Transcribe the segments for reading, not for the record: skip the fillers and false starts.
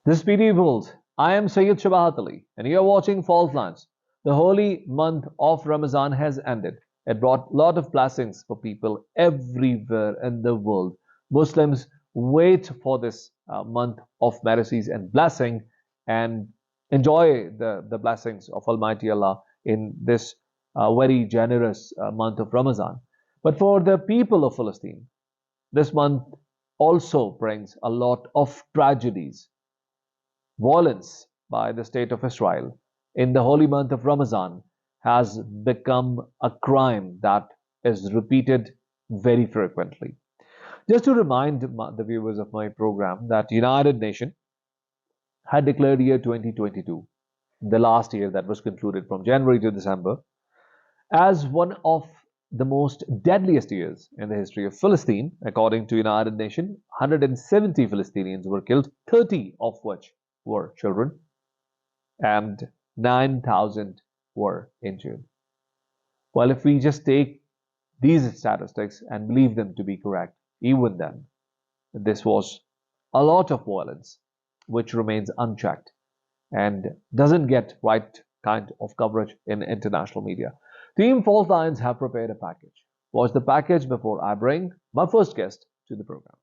This speedy world. I am SYED SHABAHAT, and you are watching Fault Lines. The holy month of Ramadan has ended. It brought a lot of blessings for people everywhere in the world. Muslims wait for this month of mercies and blessing and enjoy the blessings of Almighty Allah in this very generous month of Ramadan. But for the people of Palestine, this month also brings a lot of tragedies. Violence by the state of Israel in the holy month of Ramadan has become a crime that is repeated very frequently. Just to remind the viewers of my program that United Nations had declared year 2022, the last year that was concluded from January to December, as one of the most deadliest years in the history of Palestine. According to United Nations, 170 Palestinians were killed, 30 of which were children, and 9,000 were injured. Well, if we just take these statistics and believe them to be correct, even then, this was a lot of violence which remains unchecked and doesn't get right kind of coverage in international media. Team Fault Lines have prepared a package. Watch the package before I bring my first guest to the program.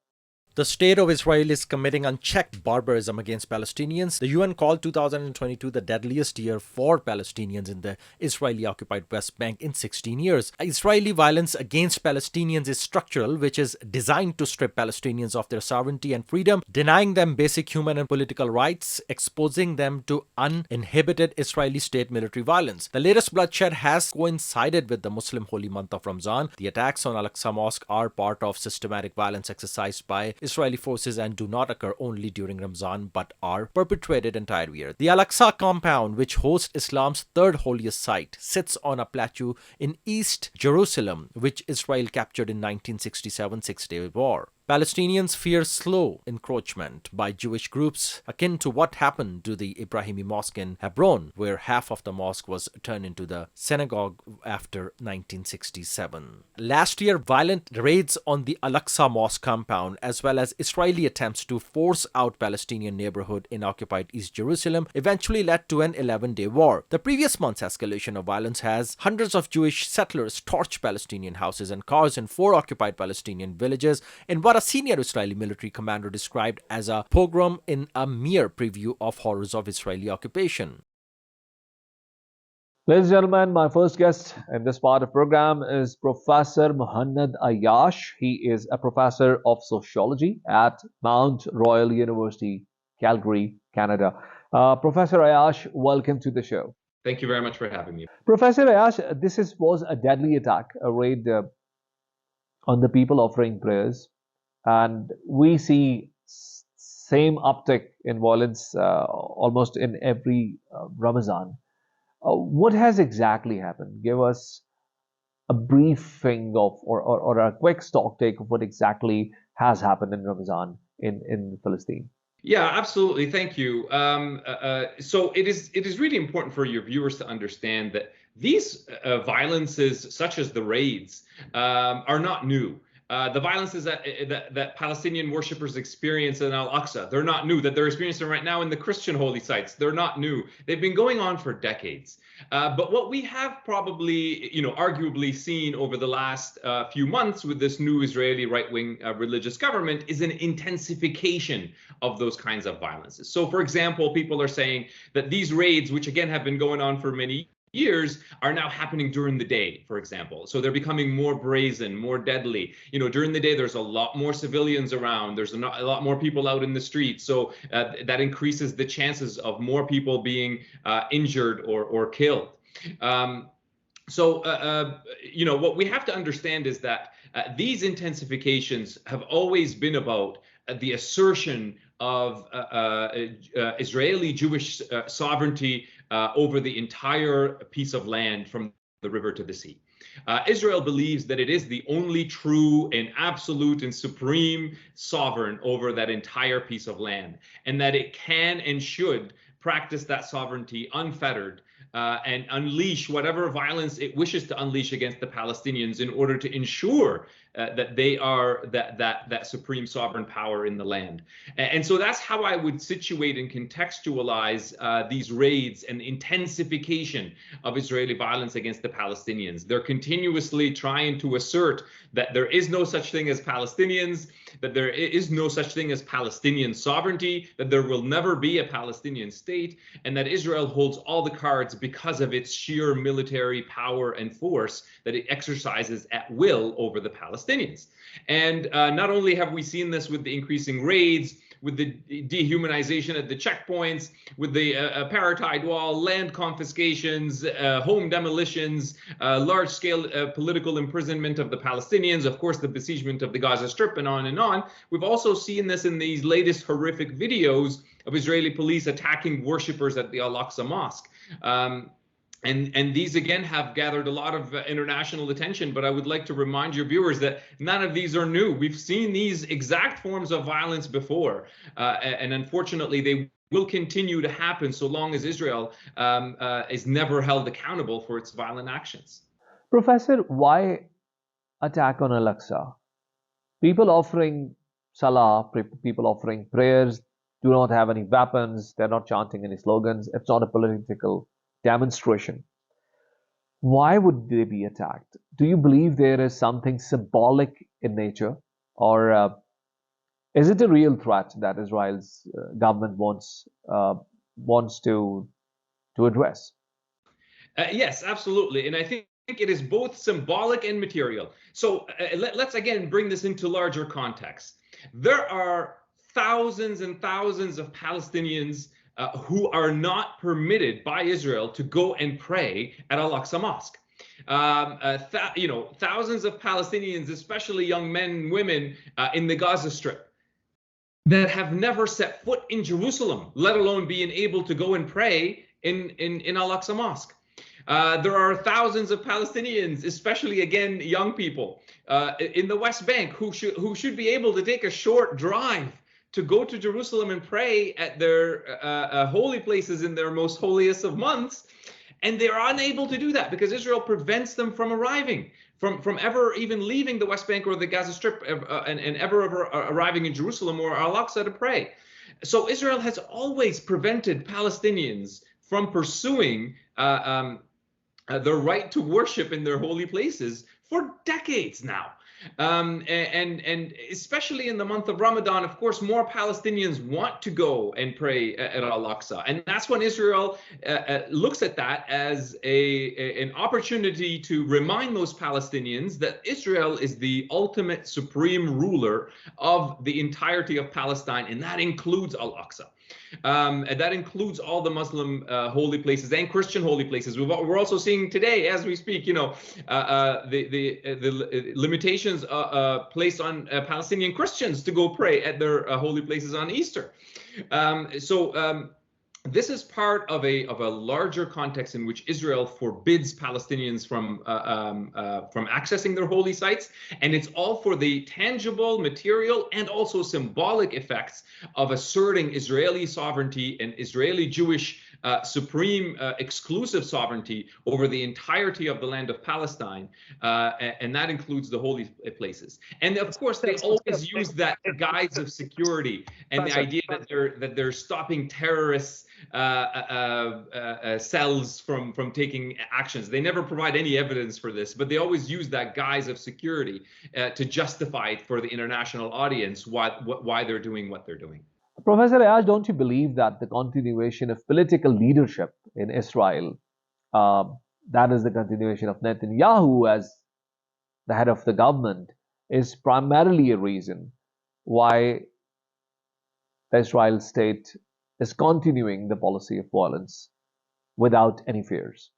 The state of Israel is committing unchecked barbarism against Palestinians. The UN called 2022 the deadliest year for Palestinians in the Israeli-occupied West Bank in 16 years. Israeli violence against Palestinians is structural, which is designed to strip Palestinians of their sovereignty and freedom, denying them basic human and political rights, exposing them to uninhibited Israeli state military violence. The latest bloodshed has coincided with the Muslim holy month of Ramadan. The attacks on Al-Aqsa Mosque are part of systematic violence exercised by Israeli forces and do not occur only during Ramadan but are perpetrated entire year. The Al-Aqsa compound, which hosts Islam's third holiest site, sits on a plateau in East Jerusalem, which Israel captured in 1967 Six-Day War. Palestinians fear slow encroachment by Jewish groups akin to what happened to the Ibrahimi Mosque in Hebron, where half of the mosque was turned into the synagogue after 1967. Last year, violent raids on the Al-Aqsa Mosque compound, as well as Israeli attempts to force out Palestinian neighborhood in occupied East Jerusalem, eventually led to an 11-day war. The previous month's escalation of violence has hundreds of Jewish settlers torch Palestinian houses and cars in 4 occupied Palestinian villages in what a senior Israeli military commander described as a pogrom in a mere preview of horrors of Israeli occupation. Ladies and gentlemen, my first guest in this part of the program is Professor Muhannad Ayyash. He is a professor of sociology at Mount Royal University, Calgary, Canada. Professor Ayyash, welcome to the show. Thank you very much for having me. Professor Ayyash, this was a deadly attack, a raid on the people offering prayers. And we see same uptick in violence almost in every Ramadan. What has exactly happened? Give us a briefing of or a quick stock take of what exactly has happened in Ramadan in Palestine. Yeah, absolutely. Thank you. So it is really important for your viewers to understand that these violences, such as the raids, are not new. The violences that Palestinian worshippers experience in Al-Aqsa, they're not new. That they're experiencing right now in the Christian holy sites, they're not new. They've been going on for decades. But what we have probably, arguably seen over the last few months with this new Israeli right-wing religious government is an intensification of those kinds of violences. So, for example, people are saying that these raids, which again have been going on for many years, are now happening during the day, for example. So they're becoming more brazen, more deadly. During the day, there's a lot more civilians around. There's a lot more people out in the streets. So that increases the chances of more people being injured or killed. What we have to understand is that these intensifications have always been about the assertion of Israeli Jewish sovereignty over the entire piece of land from the river to the sea. Israel believes that it is the only true and absolute and supreme sovereign over that entire piece of land, and that it can and should practice that sovereignty unfettered and unleash whatever violence it wishes to unleash against the Palestinians in order to ensure that they are that supreme sovereign power in the land. And so that's how I would situate and contextualize these raids and intensification of Israeli violence against the Palestinians. They're continuously trying to assert that there is no such thing as Palestinians, that there is no such thing as Palestinian sovereignty, that there will never be a Palestinian state, and that Israel holds all the cards because of its sheer military power and force that it exercises at will over the Palestinians. And not only have we seen this with the increasing raids, with the dehumanization at the checkpoints, with the apartheid wall, land confiscations, home demolitions, large-scale political imprisonment of the Palestinians, of course, the besiegement of the Gaza Strip, and on and on. We've also seen this in these latest horrific videos of Israeli police attacking worshippers at the Al-Aqsa Mosque. And these, again, have gathered a lot of international attention, but I would like to remind your viewers that none of these are new. We've seen these exact forms of violence before, and unfortunately, they will continue to happen so long as Israel is never held accountable for its violent actions. Professor, why attack on Al-Aqsa? People offering salah, people offering prayers, do not have any weapons, they're not chanting any slogans, it's not a political demonstration. Why would they be attacked? Do you believe there is something symbolic in nature, or is it a real threat that Israel's government wants to address? Yes, absolutely, and I think it is both symbolic and material. So let's again bring this into larger context. There are thousands and thousands of Palestinians who are not permitted by Israel to go and pray at Al-Aqsa Mosque. Thousands of Palestinians, especially young men and women in the Gaza Strip, that have never set foot in Jerusalem, let alone being able to go and pray in Al-Aqsa Mosque. There are thousands of Palestinians, especially, again, young people in the West Bank who should be able to take a short drive to go to Jerusalem and pray at their holy places in their most holiest of months, and they're unable to do that because Israel prevents them from arriving, from ever even leaving the West Bank or the Gaza Strip, and ever arriving in Jerusalem or Al-Aqsa to pray. So Israel has always prevented Palestinians from pursuing the right to worship in their holy places for decades now. And especially in the month of Ramadan, of course, more Palestinians want to go and pray at Al-Aqsa. And that's when Israel looks at that as an opportunity to remind those Palestinians that Israel is the ultimate supreme ruler of the entirety of Palestine, and that includes Al-Aqsa. And that includes all the Muslim holy places and Christian holy places. We're also seeing today, as we speak, the limitations placed on Palestinian Christians to go pray at their holy places on Easter. This is part of a larger context in which Israel forbids Palestinians from accessing their holy sites, and it's all for the tangible, material, and also symbolic effects of asserting Israeli sovereignty and Israeli Jewish supreme exclusive sovereignty over the entirety of the land of Palestine, and that includes the holy places. And of course, they always use that guise of security and the idea that they're stopping terrorists cells from taking actions. They never provide any evidence for this, but they always use that guise of security to justify it for the international audience why they're doing what they're doing. Professor Ayaz, don't you believe that the continuation of political leadership in Israel, that is the continuation of Netanyahu as the head of the government, is primarily a reason why the Israel state is continuing the policy of violence without any fears?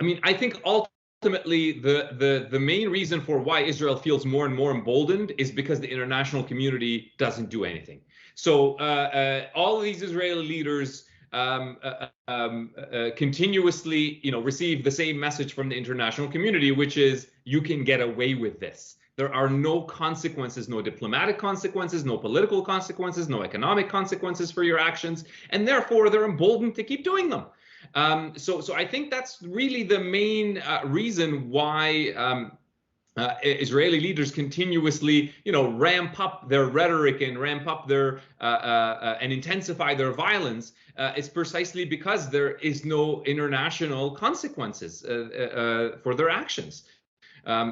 I mean, I think ultimately the main reason for why Israel feels more and more emboldened is because the international community doesn't do anything. So all of these Israeli leaders continuously, receive the same message from the international community, which is you can get away with this. There are no consequences, no diplomatic consequences, no political consequences, no economic consequences for your actions, and therefore they're emboldened to keep doing them. So I think that's really the main reason why Israeli leaders continuously, ramp up their rhetoric and ramp up their and intensify their violence, it's precisely because there is no international consequences for their actions.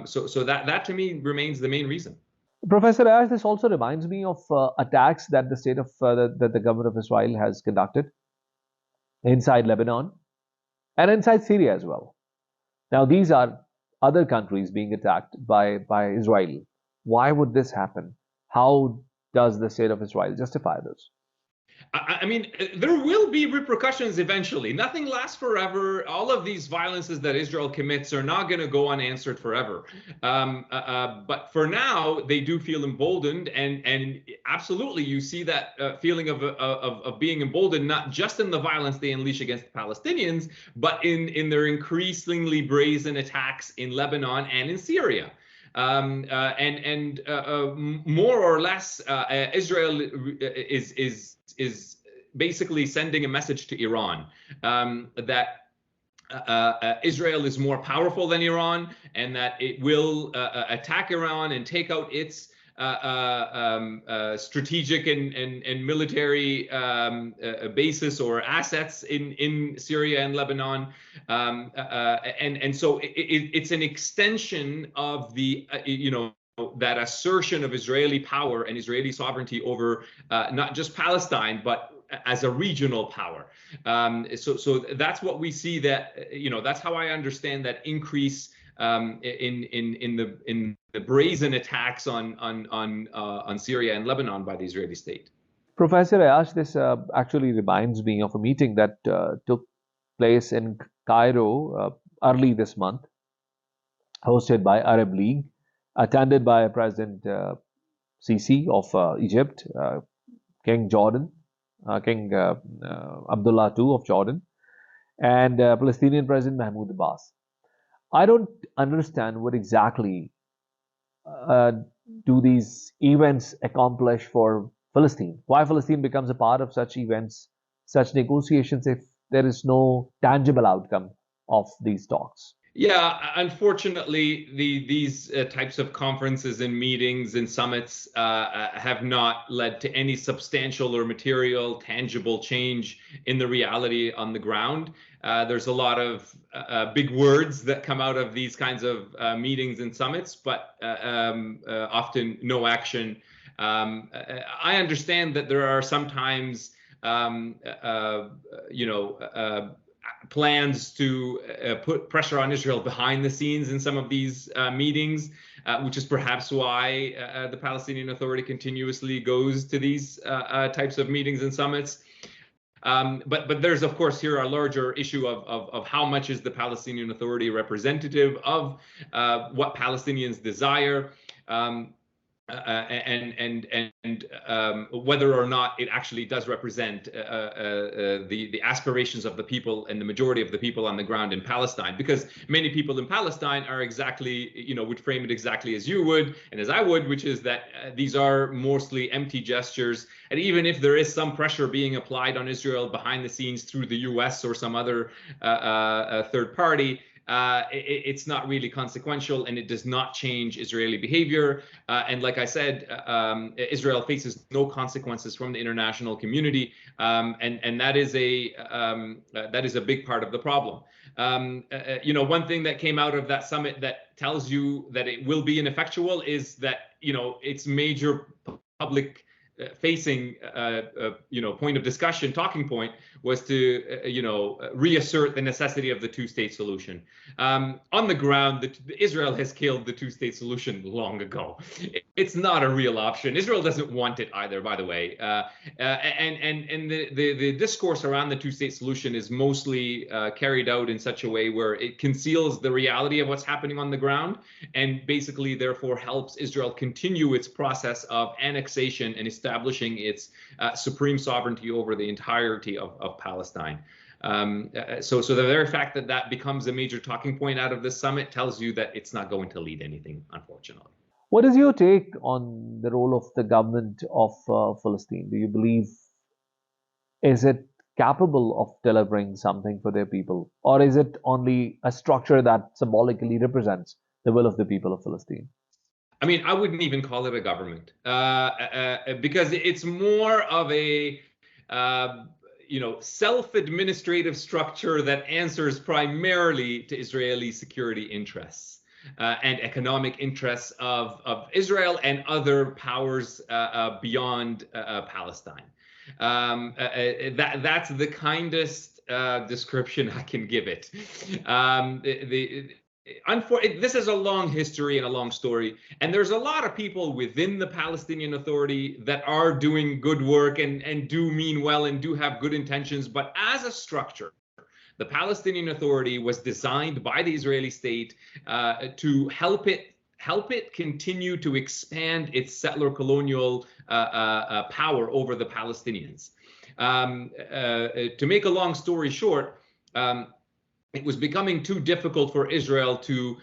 So that to me remains the main reason. Professor Ash, this also reminds me of attacks that the state of that the government of Israel has conducted inside Lebanon and inside Syria as well. Now, these are other countries being attacked by Israel. Why would this happen? How does the state of Israel justify this? I mean, there will be repercussions eventually. Nothing lasts forever. All of these violences that Israel commits are not going to go unanswered forever. But for now, they do feel emboldened, and absolutely, you see that feeling of being emboldened not just in the violence they unleash against the Palestinians, but in their increasingly brazen attacks in Lebanon and in Syria. And more or less, Israel is basically sending a message to Iran that Israel is more powerful than Iran, and that it will attack Iran and take out its strategic and military basis or assets in Syria and Lebanon, and so it's an extension of the that assertion of Israeli power and Israeli sovereignty over not just Palestine, but as a regional power. So that's what we see. That's how I understand that increase in the brazen attacks on Syria and Lebanon by the Israeli state. Professor Ayash, this actually reminds me of a meeting that took place in Cairo early this month, hosted by Arab League, attended by President Sisi of Egypt, King Abdullah II of Jordan, and Palestinian President Mahmoud Abbas. I don't understand what exactly uh, do these events accomplish for Palestine. Why Palestine becomes a part of such events, such negotiations, if there is no tangible outcome of these talks? Yeah, unfortunately, these types of conferences and meetings and summits have not led to any substantial or material, tangible change in the reality on the ground. There's a lot of big words that come out of these kinds of meetings and summits, but often no action. I understand that there are sometimes, plans to put pressure on Israel behind the scenes in some of these meetings, which is perhaps why the Palestinian Authority continuously goes to these types of meetings and summits. But there's, of course, here a larger issue of how much is the Palestinian Authority representative of what Palestinians desire. And whether or not it actually does represent the aspirations of the people and the majority of the people on the ground in Palestine, because many people in Palestine are exactly, would frame it exactly as you would and as I would, which is that these are mostly empty gestures. And even if there is some pressure being applied on Israel behind the scenes through the US or some other third party, it's not really consequential, and it does not change Israeli behavior. And like I said, Israel faces no consequences from the international community, and that is a big part of the problem. One thing that came out of that summit that tells you that it will be ineffectual is that its major public facing point of discussion, talking point, was to reassert the necessity of the two-state solution. On the ground, Israel has killed the two-state solution long ago. It's not a real option. Israel doesn't want it either, by the way. And the discourse around the two-state solution is mostly carried out in such a way where it conceals the reality of what's happening on the ground, and basically therefore helps Israel continue its process of annexation and establishing its supreme sovereignty over the entirety of Palestine. So the very fact that that becomes a major talking point out of this summit tells you that it's not going to lead anything, unfortunately. What is your take on the role of the government of Palestine? Do you believe, is it capable of delivering something for their people, or is it only a structure that symbolically represents the will of the people of Palestine? I mean, I wouldn't even call it a government because it's more of a uh, self-administrative structure that answers primarily to Israeli security interests and economic interests of Israel and other powers beyond Palestine. That's the kindest description I can give it. This is a long history and a long story, and there's a lot of people within the Palestinian Authority that are doing good work and do mean well and do have good intentions. But as a structure, the Palestinian Authority was designed by the Israeli state to help it continue to expand its settler colonial power over the Palestinians. To make a long story short, it was becoming too difficult for Israel to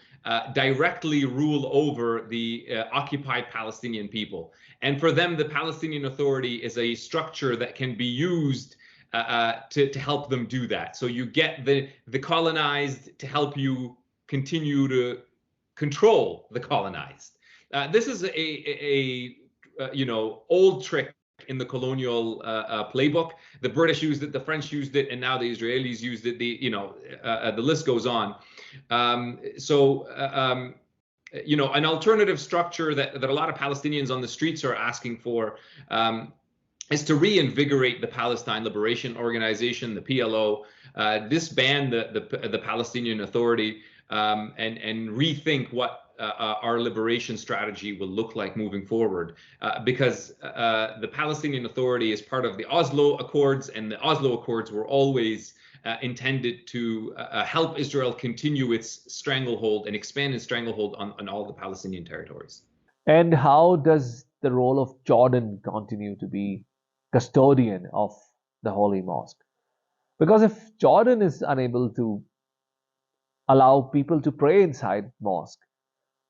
directly rule over the occupied Palestinian people. And for them, the Palestinian Authority is a structure that can be used to help them do that. So you get the colonized to help you continue to control the colonized. This is a old trick in the colonial playbook. The British used it, the French used it, and now the Israelis used it. The list goes on. An alternative structure that a lot of Palestinians on the streets are asking for is to reinvigorate the Palestine Liberation Organization, the PLO, disband the Palestinian Authority, and rethink what our liberation strategy will look like moving forward, because the Palestinian Authority is part of the Oslo Accords, and the Oslo Accords were always intended to help Israel continue its stranglehold and expand its stranglehold on all the Palestinian territories. And how does the role of Jordan continue to be custodian of the Holy Mosque? Because if Jordan is unable to allow people to pray inside mosque,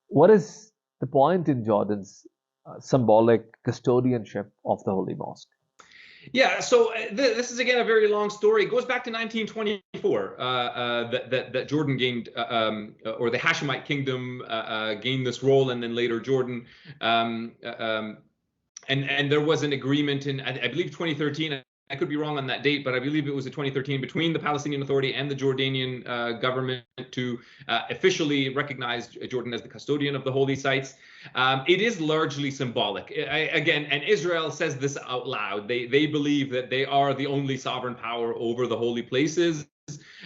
what is the point in Jordan's symbolic custodianship of the Holy Mosque? Yeah, so this is again a very long story. It goes back to 1924 that Jordan gained, or the Hashemite kingdom gained this role, and then later Jordan. And there was an agreement in, I believe, 2013. I could be wrong on that date, but I believe it was in 2013 between the Palestinian Authority and the Jordanian government to officially recognize Jordan as the custodian of the holy sites. It is largely symbolic. Again, and Israel says this out loud. They believe that they are the only sovereign power over the holy places.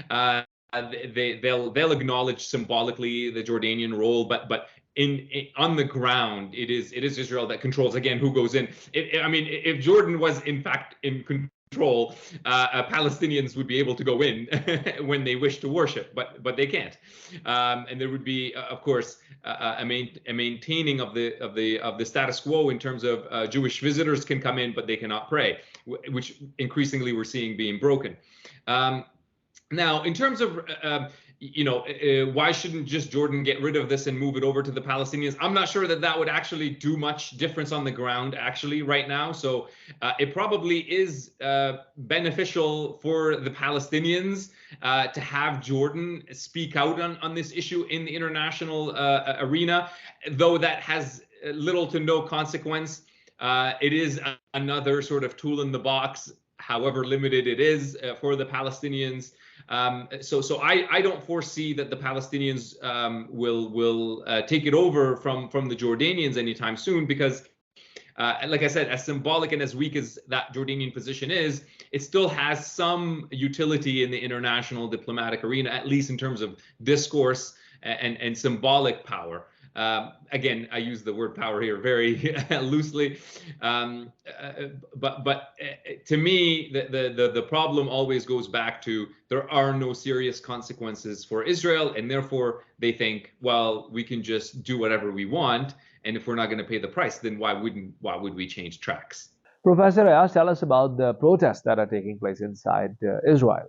They'll acknowledge symbolically the Jordanian role, but on the ground, it is Israel that controls again who goes in. If Jordan was in fact in control, Palestinians would be able to go in when they wish to worship, but they can't. And there would be, of course, a maintaining of the status quo in terms of Jewish visitors can come in, but they cannot pray, which increasingly we're seeing being broken. Now, in terms of why shouldn't just Jordan get rid of this and move it over to the Palestinians? I'm not sure that would actually do much difference on the ground actually right now. So it probably is beneficial for the Palestinians to have Jordan speak out on this issue in the international arena, though that has little to no consequence. It is another sort of tool in the box, however limited it is, for the Palestinians. So I don't foresee that the Palestinians will take it over from the Jordanians anytime soon, because like I said, as symbolic and as weak as that Jordanian position is, it still has some utility in the international diplomatic arena, at least in terms of discourse and symbolic power. Again, I use the word power here very loosely, but to me, the problem always goes back to there are no serious consequences for Israel, and therefore they think, well, we can just do whatever we want, and if we're not going to pay the price, then why would we change tracks? Professor Ayaz, tell us about the protests that are taking place inside Israel.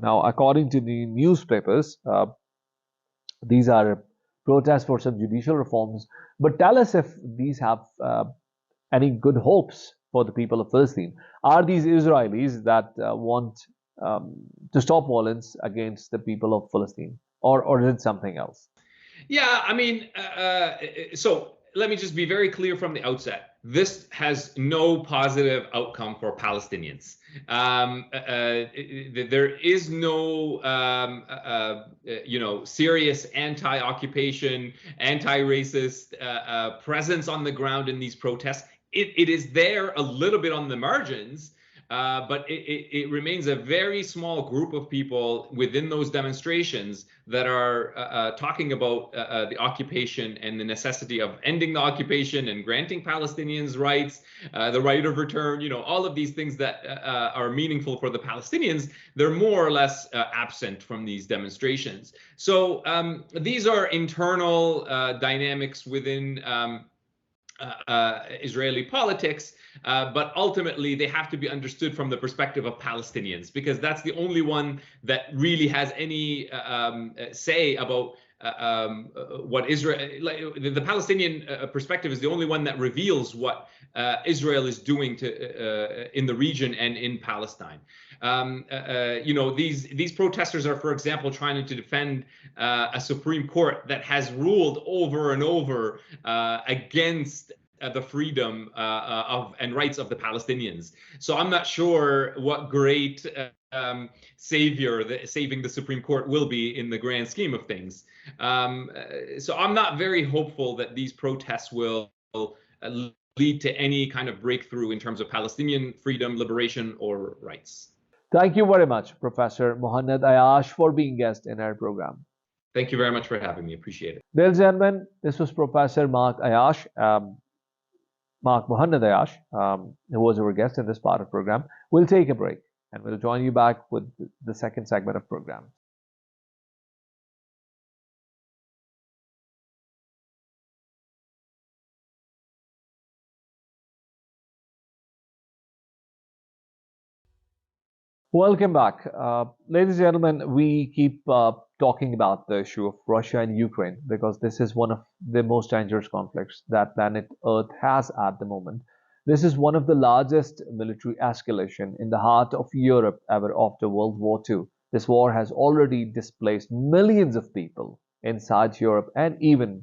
Now, according to the newspapers, these are protests for some judicial reforms. But tell us if these have any good hopes for the people of Palestine. Are these Israelis that want to stop violence against the people of Palestine, or is it something else? Yeah, I mean, so let me just be very clear from the outset. This has no positive outcome for Palestinians. There is no, serious anti-occupation, anti-racist presence on the ground in these protests. It is there a little bit on the margins, but it remains a very small group of people within those demonstrations that are talking about the occupation and the necessity of ending the occupation and granting Palestinians rights, the right of return, all of these things that are meaningful for the Palestinians, they're more or less absent from these demonstrations. So these are internal dynamics within Israeli politics, but ultimately they have to be understood from the perspective of Palestinians, because that's the only one that really has any say about what Israel, like, the Palestinian perspective is the only one that reveals what Israel is doing in the region and in Palestine. These protesters are, for example, trying to defend a Supreme Court that has ruled over and over against the freedom and rights of the Palestinians. So I'm not sure what great saving the Supreme Court will be in the grand scheme of things. So I'm not very hopeful that these protests will lead to any kind of breakthrough in terms of Palestinian freedom, liberation, or rights. Thank you very much, Professor Mohanad Ayash, for being guest in our program. Thank you very much for having me. Appreciate it. Ladies and gentlemen, this was Professor Mark Ayash, Mark Mohanad Ayash, who was our guest in this part of the program. We'll take a break and we'll join you back with the second segment of the program. Welcome back. Ladies and gentlemen, we keep talking about the issue of Russia and Ukraine because this is one of the most dangerous conflicts that planet Earth has at the moment. This is one of the largest military escalation in the heart of Europe ever after World War II. This war has already displaced millions of people inside Europe and even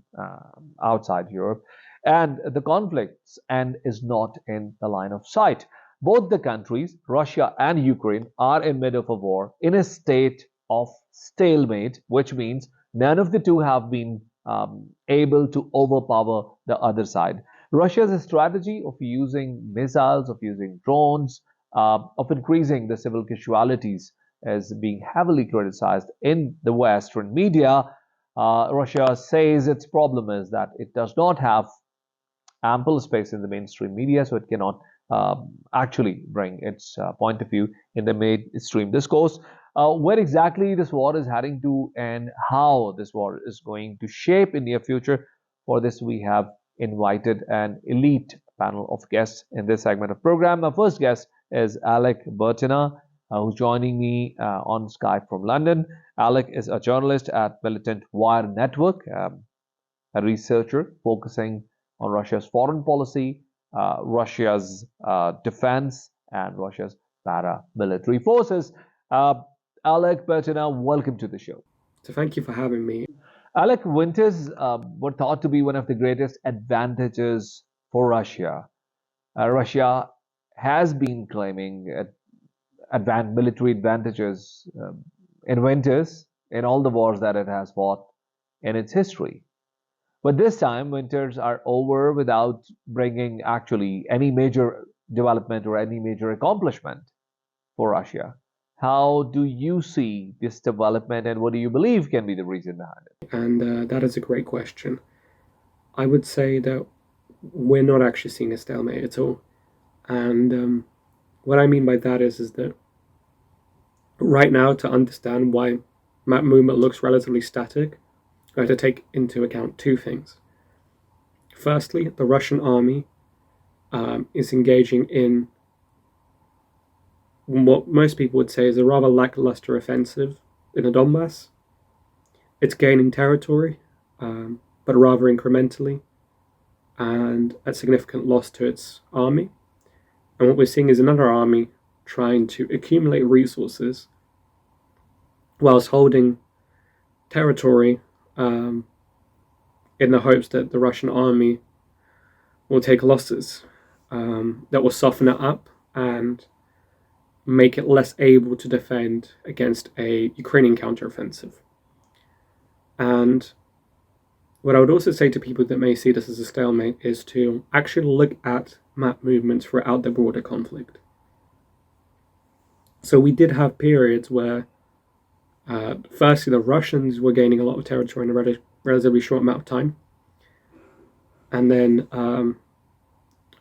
outside Europe. And the conflict's end is not in the line of sight. Both the countries, Russia and Ukraine, are in mid of a war in a state of stalemate, which means none of the two have been able to overpower the other side. Russia's strategy of using missiles, of using drones, of increasing the civil casualties is being heavily criticized in the Western media. Russia says its problem is that it does not have ample space in the mainstream media, so it cannot actually bring its point of view in the mainstream discourse. Where exactly this war is heading to and how this war is going to shape in near future, for this we have invited an elite panel of guests in this segment of program. My first guest is Alec Bertina, who's joining me on Skype from London. Alec is a journalist at Militant Wire Network, a researcher focusing on Russia's foreign policy, Russia's defense, and Russia's paramilitary forces. Alec Bertina, welcome to the show. So thank you for having me. Alec, winters were thought to be one of the greatest advantages for Russia. Russia has been claiming military advantages in winters in all the wars that it has fought in its history. But this time, winters are over without bringing actually any major development or any major accomplishment for Russia. How do you see this development, and what do you believe can be the reason behind it? And that is a great question. I would say that we're not actually seeing a stalemate at all. And what I mean by that is that right now, to understand why map movement looks relatively static, we have to take into account two things. Firstly, the Russian army is engaging in what most people would say is a rather lackluster offensive in the Donbass. It's gaining territory, but rather incrementally, and at significant loss to its army. And what we're seeing is another army trying to accumulate resources whilst holding territory in the hopes that the Russian army will take losses, that will soften it up and make it less able to defend against a Ukrainian counteroffensive. And what I would also say to people that may see this as a stalemate is to actually look at map movements throughout the broader conflict. So we did have periods where, firstly, the Russians were gaining a lot of territory in a relatively short amount of time. And then,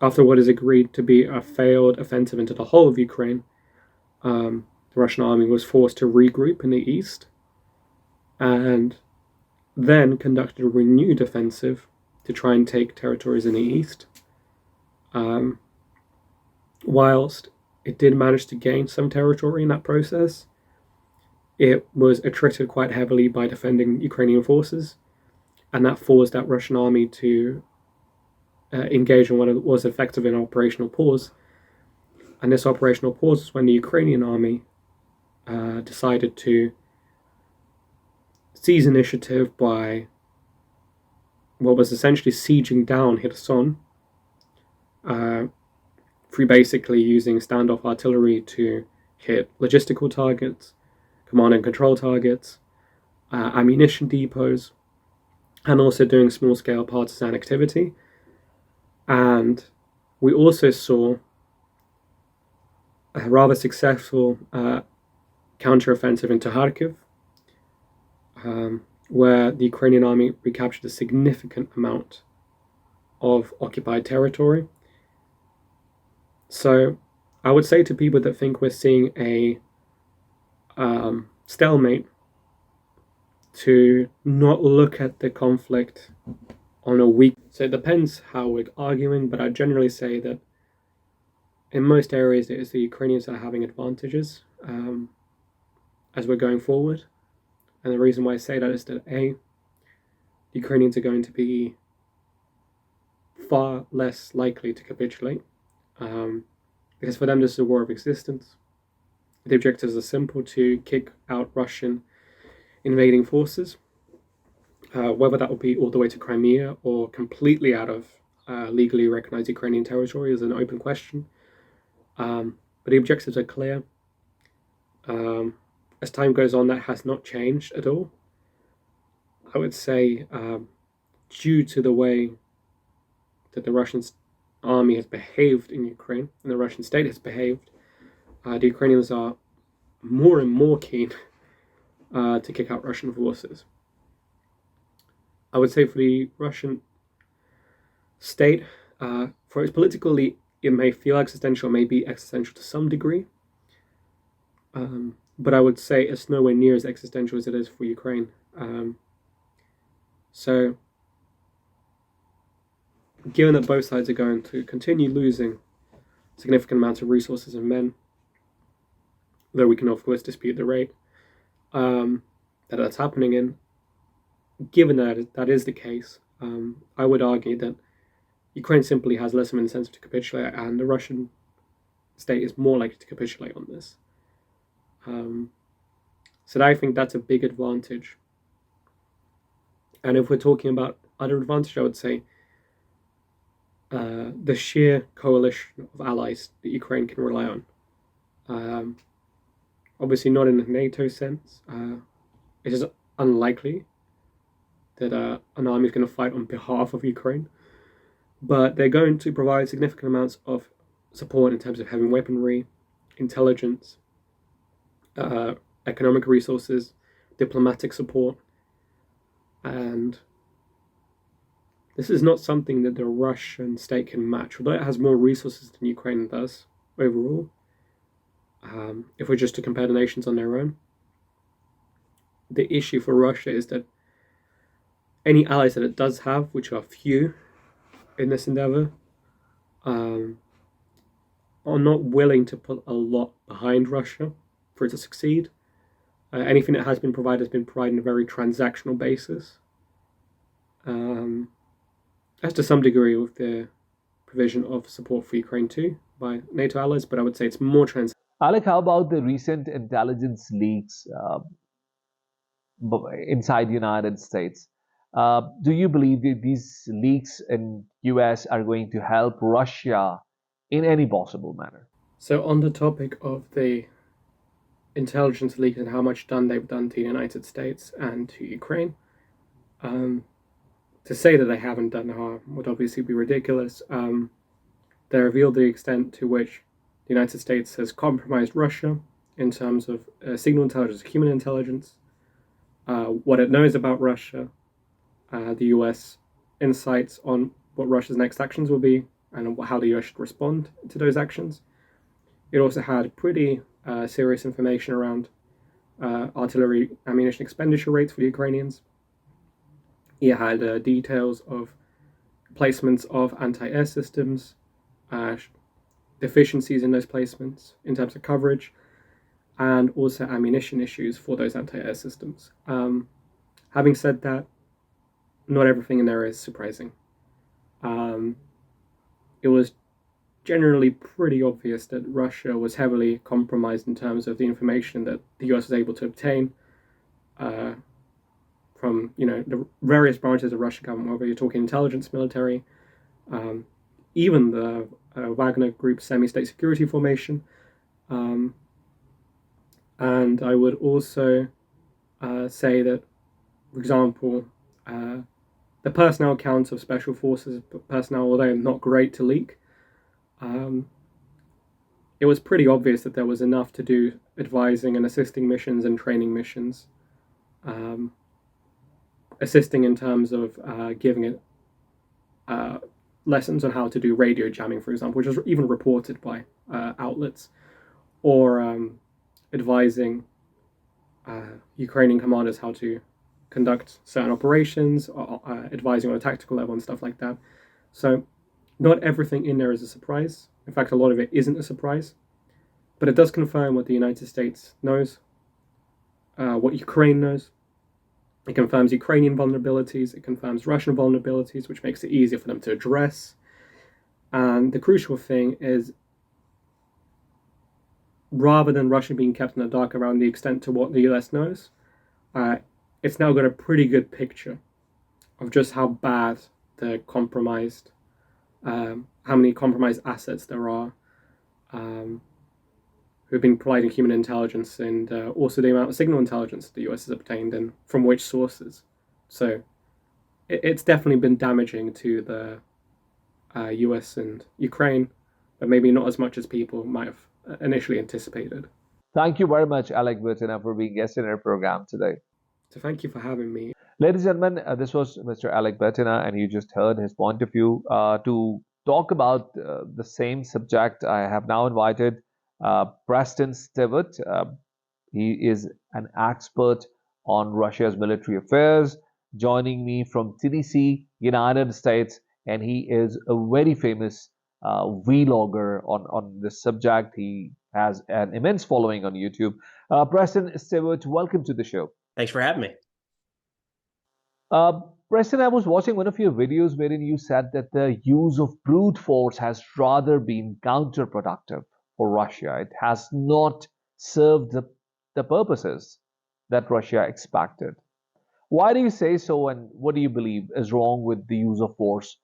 after what is agreed to be a failed offensive into the whole of Ukraine, the Russian army was forced to regroup in the east and then conducted a renewed offensive to try and take territories in the east. Whilst it did manage to gain some territory in that process, it was attrited quite heavily by defending Ukrainian forces, and that forced that Russian army to engage in what was effectively an operational pause. And this operational pause was when the Ukrainian army decided to seize initiative by what was essentially sieging down Kherson, through basically using standoff artillery to hit logistical targets, command and control targets, ammunition depots, and also doing small-scale partisan activity. And we also saw a rather successful counteroffensive into Kharkiv, where the Ukrainian army recaptured a significant amount of occupied territory. So I would say to people that think we're seeing a stalemate to not look at the conflict on a week. So it depends how we're arguing, but I generally say that in most areas it is the Ukrainians that are having advantages as we're going forward. And the reason why I say that is that the Ukrainians are going to be far less likely to capitulate, because for them this is a war of existence. The objectives are simple: to kick out Russian invading forces, whether that will be all the way to Crimea or completely out of legally recognized Ukrainian territory is an open question. But the objectives are clear. As time goes on, that has not changed at all. I would say, due to the way that the Russian army has behaved in Ukraine and the Russian state has behaved, the Ukrainians are more and more keen to kick out Russian forces. I would say for the Russian state, for its politically, it may feel existential, may be existential to some degree, but I would say it's nowhere near as existential as it is for Ukraine. So, given that both sides are going to continue losing significant amounts of resources and men, though we can of course dispute the rate that's happening in, given that that is the case, I would argue that Ukraine simply has less of an incentive to capitulate, and the Russian state is more likely to capitulate on this. So I think that's a big advantage. And if we're talking about other advantage, I would say the sheer coalition of allies that Ukraine can rely on. Obviously not in a NATO sense. It is unlikely that an army is going to fight on behalf of Ukraine, but they're going to provide significant amounts of support in terms of having weaponry, intelligence, economic resources, diplomatic support, and this is not something that the Russian state can match, although it has more resources than Ukraine does overall. If we're just to compare the nations on their own, the issue for Russia is that any allies that it does have, which are few in this endeavor, are not willing to put a lot behind Russia for it to succeed. Anything that has been provided has been provided on a very transactional basis. As to some degree with the provision of support for Ukraine too by NATO allies, but I would say it's more Alec, how about the recent intelligence leaks inside the United States? Do you believe that these leaks in US are going to help Russia in any possible manner? So, on the topic of the intelligence leaks and how much they've done to the United States and to Ukraine, um, to say that they haven't done harm would obviously be ridiculous. They revealed the extent to which the United States has compromised Russia in terms of signal intelligence, human intelligence, what it knows about Russia, the US insights on what Russia's next actions will be, and how the US should respond to those actions. It also had pretty serious information around artillery ammunition expenditure rates for the Ukrainians. It had details of placements of anti-air systems, deficiencies in those placements in terms of coverage, and also ammunition issues for those anti-air systems. Having said that, not everything in there is surprising. It was generally pretty obvious that Russia was heavily compromised in terms of the information that the US was able to obtain from the various branches of Russian government, whether you're talking intelligence, military, even the Wagner Group semi-state security formation. And I would also say that, for example, the personnel counts of special forces personnel, although not great to leak, it was pretty obvious that there was enough to do advising and assisting missions and training missions, assisting in terms of giving it lessons on how to do radio jamming, for example, which was even reported by outlets, or advising Ukrainian commanders how to conduct certain operations, advising on a tactical level and stuff like that. So not everything in there is a surprise. In fact, a lot of it isn't a surprise. But it does confirm what the United States knows, what Ukraine knows. It confirms Ukrainian vulnerabilities. It confirms Russian vulnerabilities, which makes it easier for them to address. And the crucial thing is, rather than Russia being kept in the dark around the extent to what the US knows, it's now got a pretty good picture of just how bad the compromised, how many compromised assets there are, who've been providing human intelligence, and also the amount of signal intelligence the US has obtained and from which sources. So it's definitely been damaging to the US and Ukraine, but maybe not as much as people might have initially anticipated. Thank you very much, Alec Bertina, for being guest in our program today. So thank you for having me. Ladies and gentlemen, this was Mr. Alec Bertina, and you just heard his point of view. To talk about the same subject, I have now invited Preston Stewart. He is an expert on Russia's military affairs, joining me from Tennessee, United States, and he is a very famous vlogger on this subject. He has an immense following on YouTube. Preston Stewart, welcome to the show. Thanks for having me. Preston, I was watching one of your videos wherein you said that the use of brute force has rather been counterproductive for Russia. It has not served the purposes that Russia expected. Why do you say so, and what do you believe is wrong with the use of force?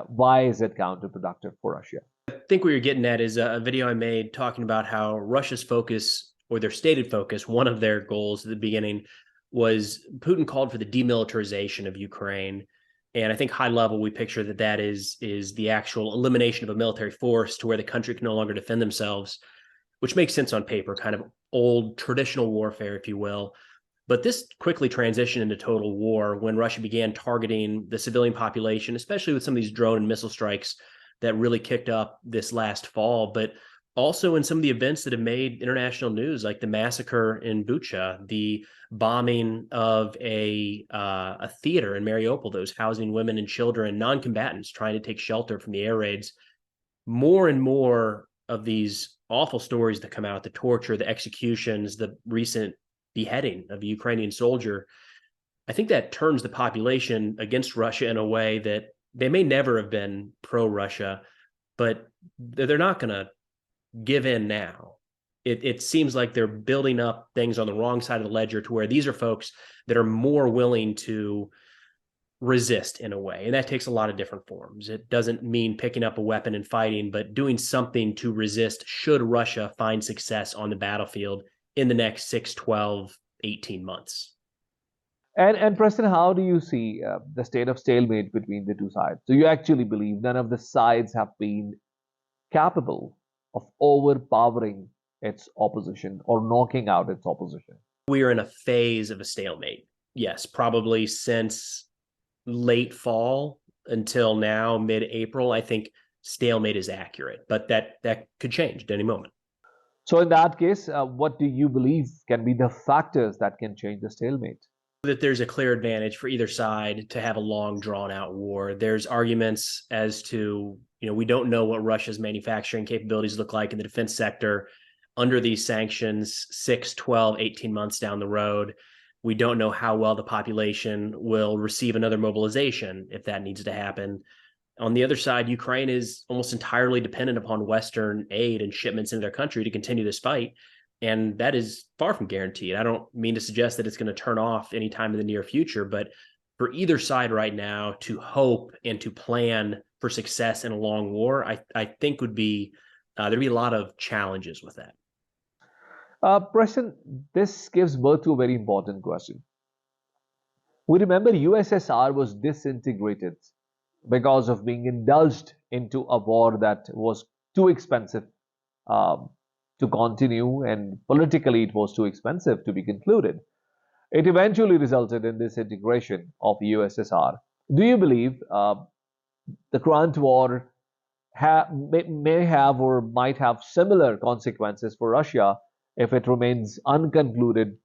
Why is it counterproductive for Russia? I think what you're getting at is a video I made talking about how Russia's focus, or their stated focus, one of their goals at the beginning was Putin called for the demilitarization of Ukraine. And I think high level, we picture that is the actual elimination of a military force to where the country can no longer defend themselves, which makes sense on paper, kind of old traditional warfare, if you will. But this quickly transitioned into total war when Russia began targeting the civilian population, especially with some of these drone and missile strikes that really kicked up this last fall, but also in some of the events that have made international news, like the massacre in Bucha, the bombing of a theater in Mariupol that was housing women and children, non-combatants trying to take shelter from the air raids. More and more of these awful stories that come out, the torture, the executions, the recent beheading of a Ukrainian soldier, I think that turns the population against Russia in a way that they may never have been pro-Russia, but they're not going to give in now. It seems like they're building up things on the wrong side of the ledger to where these are folks that are more willing to resist in a way. And that takes a lot of different forms. It doesn't mean picking up a weapon and fighting, but doing something to resist should Russia find success on the battlefield in the next 6, 12, 18 months. And Preston, how do you see the state of stalemate between the two sides? Do you actually believe none of the sides have been capable of overpowering its opposition or knocking out its opposition? We are in a phase of a stalemate. Yes, probably since late fall until now, mid-April. I think stalemate is accurate, but that could change at any moment. So in that case, what do you believe can be the factors that can change the stalemate? That there's a clear advantage for either side to have a long drawn out war. There's arguments as to, we don't know what Russia's manufacturing capabilities look like in the defense sector under these sanctions 6, 12, 18 months down the road. We don't know how well the population will receive another mobilization if that needs to happen. On the other side, Ukraine is almost entirely dependent upon Western aid and shipments into their country to continue this fight. And that is far from guaranteed. I don't mean to suggest that it's going to turn off anytime in the near future, but for either side right now to hope and to plan for success in a long war, I think would be, there'd be a lot of challenges with that. Preston, this gives birth to a very important question. We remember USSR was disintegrated because of being indulged into a war that was too expensive to continue, and politically it was too expensive to be concluded. It eventually resulted in disintegration of USSR. Do you believe the current war may have or might have similar consequences for Russia if it remains unconcluded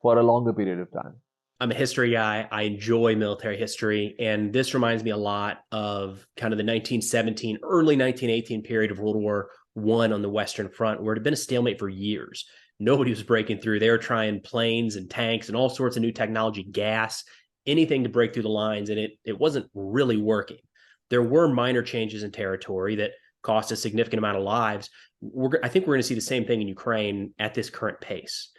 for a longer period of time? I'm a history guy. I enjoy military history. And this reminds me a lot of kind of the 1917, early 1918 period of World War I on the Western Front, where it had been a stalemate for years. Nobody was breaking through. They were trying planes and tanks and all sorts of new technology, gas, anything to break through the lines. And it wasn't really working. There were minor changes in territory that cost a significant amount of lives. I think we're going to see the same thing in Ukraine at this current pace.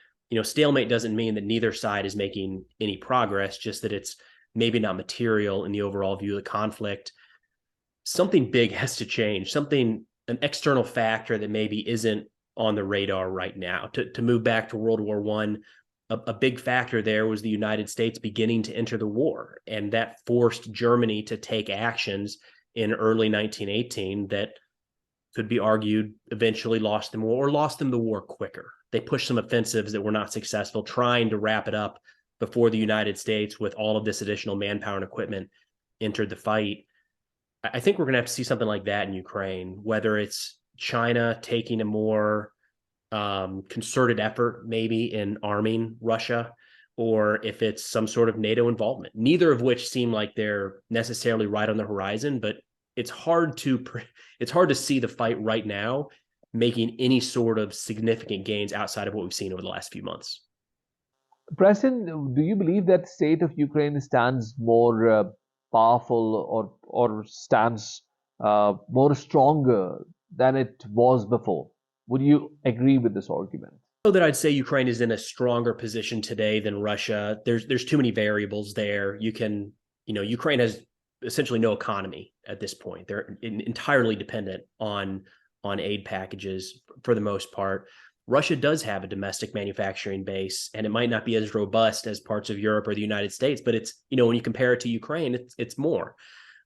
Stalemate doesn't mean that neither side is making any progress, just that it's maybe not material in the overall view of the conflict. Something big has to change, an external factor that maybe isn't on the radar right now. To move back to World War I, a big factor there was the United States beginning to enter the war, and that forced Germany to take actions in early 1918 that could be argued eventually lost them the war quicker. They pushed some offensives that were not successful, trying to wrap it up before the United States, with all of this additional manpower and equipment, entered the fight. I think we're going to have to see something like that in Ukraine, whether it's China taking a more concerted effort maybe in arming Russia, or if it's some sort of NATO involvement, neither of which seem like they're necessarily right on the horizon, but it's hard to see the fight right now making any sort of significant gains outside of what we've seen over the last few months. Preston, do you believe that the state of Ukraine stands more powerful or stands more stronger than it was before? Would you agree with this argument? So that I'd say Ukraine is in a stronger position today than Russia. There's too many variables there. Ukraine has essentially no economy at this point. They're entirely dependent on aid packages for the most part. Russia does have a domestic manufacturing base, and it might not be as robust as parts of Europe or the United States, but it's, when you compare it to Ukraine, it's more.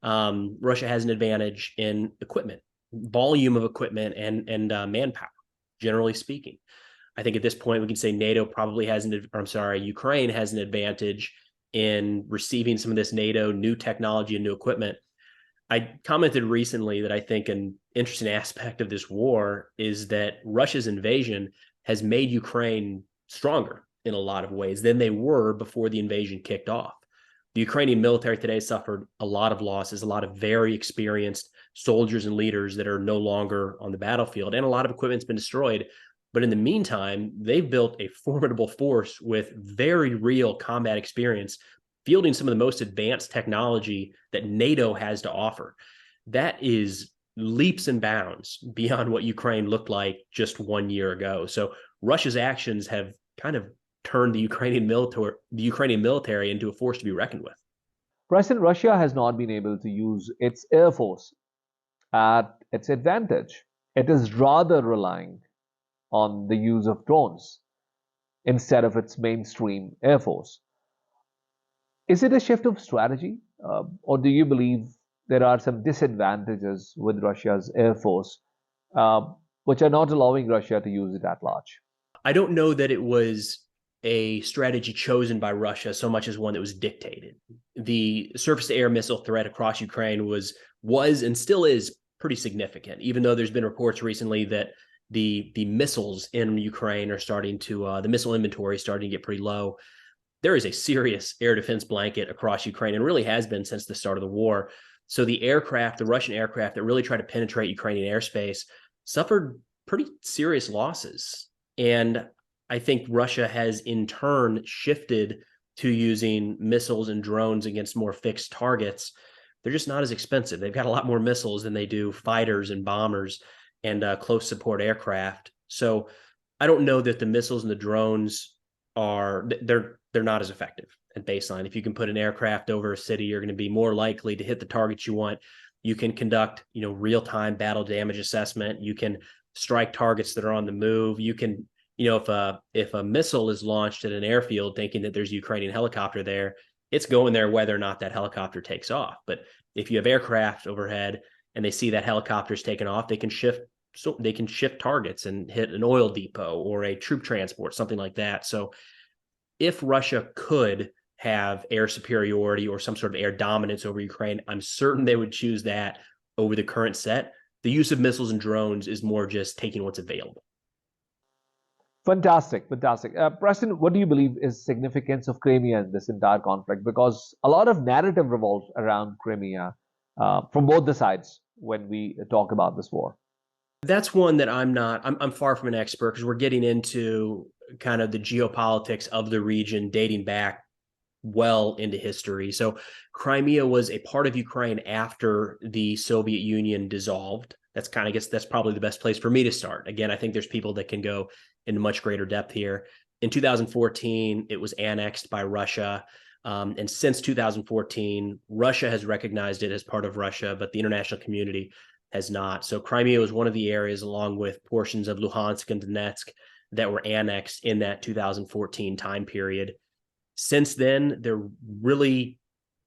Russia has an advantage in equipment, volume of equipment, and manpower, generally speaking. I think at this point we can say Ukraine has an advantage in receiving some of this NATO new technology and new equipment. I commented recently that I think an interesting aspect of this war is that Russia's invasion has made Ukraine stronger in a lot of ways than they were before the invasion kicked off. The Ukrainian military today suffered a lot of losses, a lot of very experienced soldiers and leaders that are no longer on the battlefield, and a lot of equipment's been destroyed. But in the meantime, they've built a formidable force with very real combat experience, fielding some of the most advanced technology that NATO has to offer. That is leaps and bounds beyond what Ukraine looked like just 1 year ago. So Russia's actions have kind of turned the Ukrainian military into a force to be reckoned with. President Russia has not been able to use its air force at its advantage. It is rather relying on the use of drones instead of its mainstream air force. Is it a shift of strategy, or do you believe there are some disadvantages with Russia's air force, uh, which are not allowing Russia to use it at large? I don't know that it was a strategy chosen by Russia so much as one that was dictated. The surface-to-air missile threat across Ukraine was and still is pretty significant, even though there's been reports recently that the missiles in Ukraine are starting to the missile inventory is starting to get pretty low. There is a serious air defense blanket across Ukraine, and really has been since the start of the war. So the Russian aircraft that really tried to penetrate Ukrainian airspace, suffered pretty serious losses. And I think Russia has in turn shifted to using missiles and drones against more fixed targets. They're just not as expensive. They've got a lot more missiles than they do fighters and bombers and close support aircraft. So I don't know that the missiles and the drones they're not as effective at baseline. If you can put an aircraft over a city, you're going to be more likely to hit the targets you want. You can conduct, real-time battle damage assessment. You can strike targets that are on the move. You can, if a missile is launched at an airfield thinking that there's a Ukrainian helicopter there, it's going there whether or not that helicopter takes off. But if you have aircraft overhead and they see that helicopter's taken off, they can shift targets and hit an oil depot or a troop transport, something like that. So if Russia could have air superiority or some sort of air dominance over Ukraine, I'm certain they would choose that over the current set. The use of missiles and drones is more just taking what's available. Fantastic, fantastic. Preston, what do you believe is significance of Crimea in this entire conflict? Because a lot of narrative revolves around Crimea from both the sides when we talk about this war. That's one that I'm far from an expert, because we're getting into kind of the geopolitics of the region dating back well into history. So Crimea was a part of Ukraine after the Soviet Union dissolved. I guess that's probably the best place for me to start. Again, I think there's people that can go into much greater depth here. In 2014, it was annexed by Russia. And since 2014, Russia has recognized it as part of Russia, but the international community has not. So Crimea was one of the areas, along with portions of Luhansk and Donetsk, that were annexed in that 2014 time period. Since then, they're really,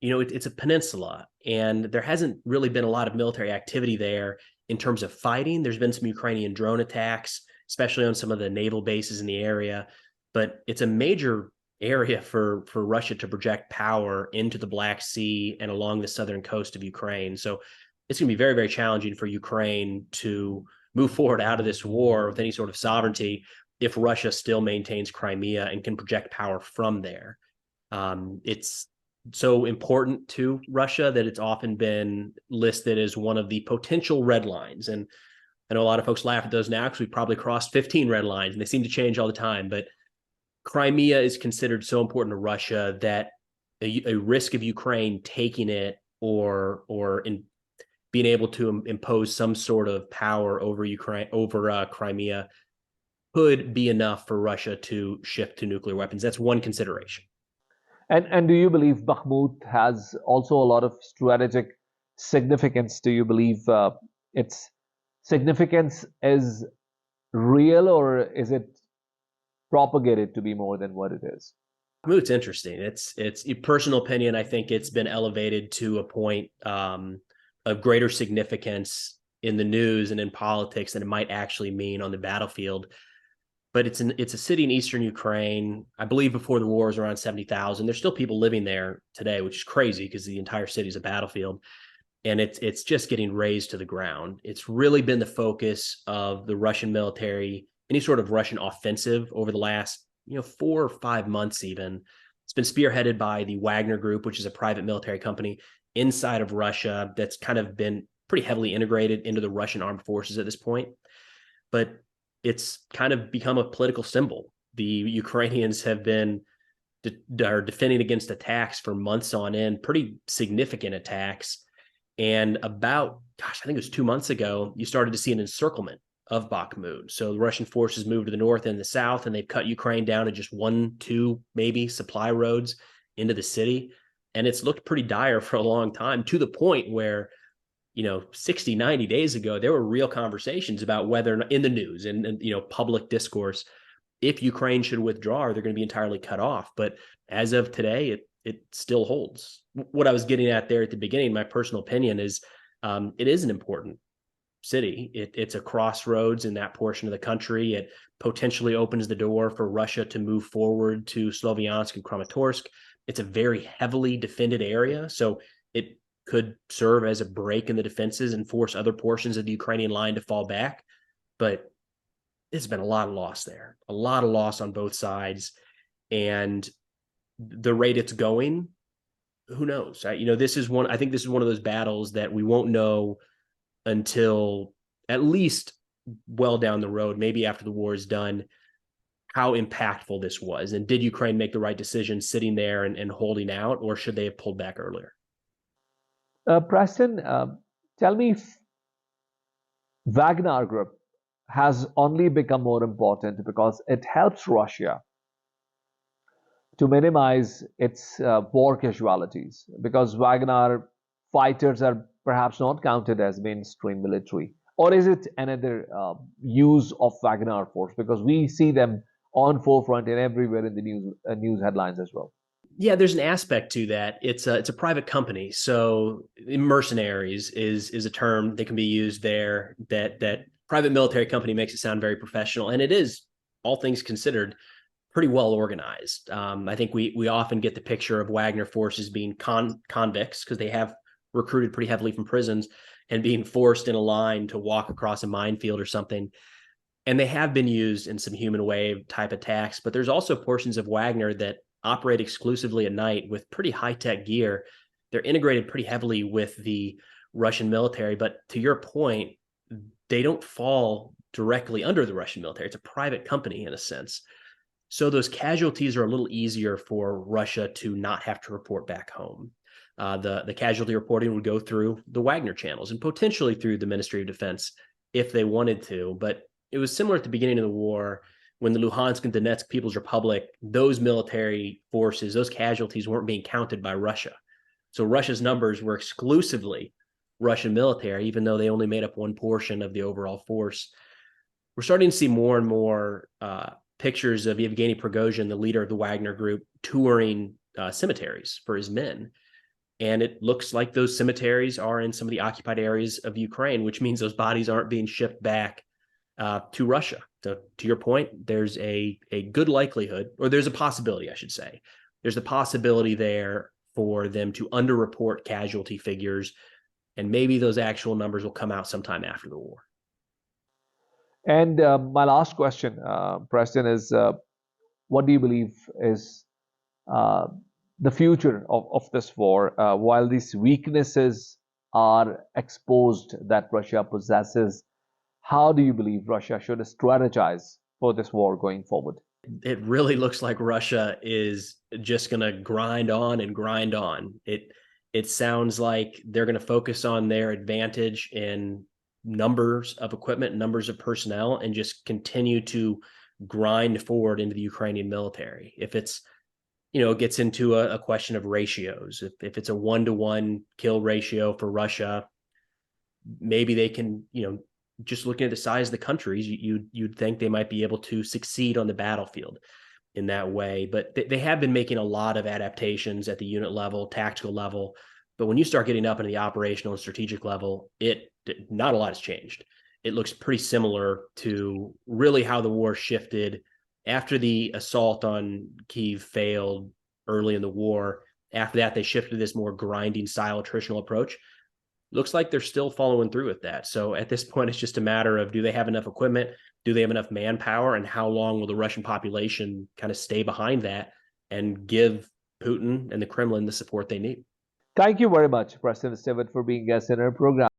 it's a peninsula, and there hasn't really been a lot of military activity there in terms of fighting. There's been some Ukrainian drone attacks, especially on some of the naval bases in the area, but it's a major area for Russia to project power into the Black Sea and along the southern coast of Ukraine. So it's going to be very, very challenging for Ukraine to move forward out of this war with any sort of sovereignty if Russia still maintains Crimea and can project power from there. It's so important to Russia that it's often been listed as one of the potential red lines. And I know a lot of folks laugh at those now because we probably crossed 15 red lines, and they seem to change all the time. But Crimea is considered so important to Russia that a risk of Ukraine taking it or being able to impose some sort of power over Crimea could be enough for Russia to shift to nuclear weapons. That's one consideration. And do you believe Bakhmut has also a lot of strategic significance? Do you believe its significance is real, or is it propagated to be more than what it is? Bakhmut's interesting. It's a personal opinion. I think it's been elevated to a point of greater significance in the news and in politics than it might actually mean on the battlefield. But it's a city in eastern Ukraine. I believe before the war was around 70,000. There's still people living there today, which is crazy because the entire city is a battlefield. And it's just getting razed to the ground. It's really been the focus of the Russian military, any sort of Russian offensive over the last 4 or 5 months even. It's been spearheaded by the Wagner Group, which is a private military company inside of Russia that's kind of been pretty heavily integrated into the Russian armed forces at this point. But it's kind of become a political symbol. The Ukrainians have been are defending against attacks for months on end, pretty significant attacks. And about, I think it was 2 months ago, you started to see an encirclement of Bakhmut. So the Russian forces moved to the north and the south, and they've cut Ukraine down to just 1, 2, maybe supply roads into the city. And it's looked pretty dire for a long time, to the point where, 60, 90 days ago, there were real conversations about whether or not, in the news and public discourse, if Ukraine should withdraw, or they're going to be entirely cut off. But as of today, it still holds. What I was getting at there at the beginning, my personal opinion is, it is an important city. It's a crossroads in that portion of the country. It potentially opens the door for Russia to move forward to Sloviansk and Kramatorsk. It's a very heavily defended area, so it could serve as a break in the defenses and force other portions of the Ukrainian line to fall back. But it's been a lot of loss there, a lot of loss on both sides. And the rate it's going, who knows? I think this is one of those battles that we won't know until at least well down the road, maybe after the war is done, how impactful this was. And did Ukraine make the right decision sitting there and holding out, or should they have pulled back earlier? Preston, tell me if Wagner Group has only become more important because it helps Russia to minimize its war casualties, because Wagner fighters are perhaps not counted as mainstream military? Or is it another use of Wagner force? Because we see them on forefront and everywhere in the news headlines as well. Yeah, there's an aspect to that. It's a private company, so mercenaries is a term that can be used there. That private military company makes it sound very professional, and it is, all things considered, pretty well organized. I think we often get the picture of Wagner forces being convicts, because they have recruited pretty heavily from prisons and being forced in a line to walk across a minefield or something. And they have been used in some human wave type attacks, but there's also portions of Wagner that operate exclusively at night with pretty high-tech gear. They're integrated pretty heavily with the Russian military, but to your point, they don't fall directly under the Russian military. It's a private company in a sense. So those casualties are a little easier for Russia to not have to report back home. The casualty reporting would go through the Wagner channels and potentially through the Ministry of Defense if they wanted to. But it was similar at the beginning of the war when the Luhansk and Donetsk People's Republic, those military forces, those casualties weren't being counted by Russia. So Russia's numbers were exclusively Russian military, even though they only made up one portion of the overall force. We're starting to see more and more pictures of Yevgeny Prigozhin, the leader of the Wagner Group, touring cemeteries for his men. And it looks like those cemeteries are in some of the occupied areas of Ukraine, which means those bodies aren't being shipped back to Russia. So to your point, there's a good likelihood, or there's a possibility, I should say. There's a possibility there for them to underreport casualty figures, and maybe those actual numbers will come out sometime after the war. And my last question, Preston, is what do you believe is the future of this war? While these weaknesses are exposed that Russia possesses, how do you believe Russia should strategize for this war going forward? It really looks like Russia is just going to grind on and grind on. It sounds like they're going to focus on their advantage in numbers of equipment, numbers of personnel, and just continue to grind forward into the Ukrainian military. If it's, it gets into a question of ratios. If it's a 1-to-1 kill ratio for Russia, maybe they can, just looking at the size of the countries, you'd think they might be able to succeed on the battlefield in that way. But they have been making a lot of adaptations at the unit level, tactical level. But when you start getting up into the operational and strategic level, not a lot has changed. It looks pretty similar to really how the war shifted after the assault on Kyiv failed early in the war. After that, they shifted to this more grinding style attritional approach. Looks like they're still following through with that. So at this point, it's just a matter of, do they have enough equipment? Do they have enough manpower? And how long will the Russian population kind of stay behind that and give Putin and the Kremlin the support they need? Thank you very much, Preston Stewart, for being guest in our program.